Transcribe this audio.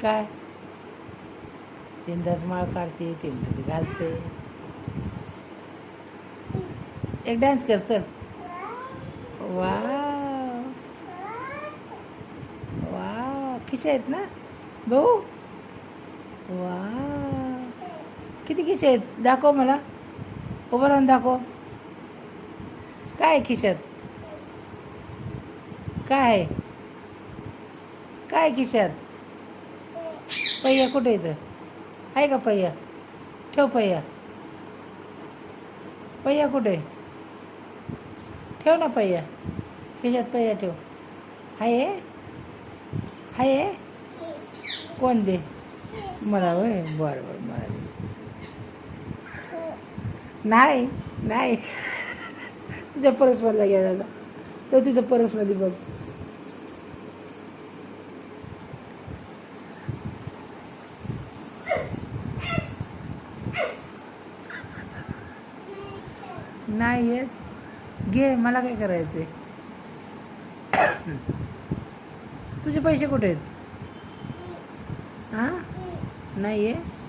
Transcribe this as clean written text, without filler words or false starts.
काय तीनदाच माळ काढते, तीनदा घालते. एक डान्स कर चल. वा वा, खिशे आहेत ना भाऊ? वा, किती खिशे आहेत दाखव मला. उभं राहून दाखव. काय आहे खिशात? काय आहे? काय खिशात? पहिया कुठे येतं? आहे का पहिया? ठेव पहिया. पहिया कुठे? ठेव ना पहिया. खिशात पहिया ठेव. आहे आहे. कोण दे मला? होय, बरं बरं, मला दे. नाही नाही, तुझ्या परसमधला घ्या दादा. तो तिथं परसमध्ये बघ. नाही येत. घे, मला काय करायचं आहे? तुझे पैसे कुठे आहेत? हां, नाही आहे.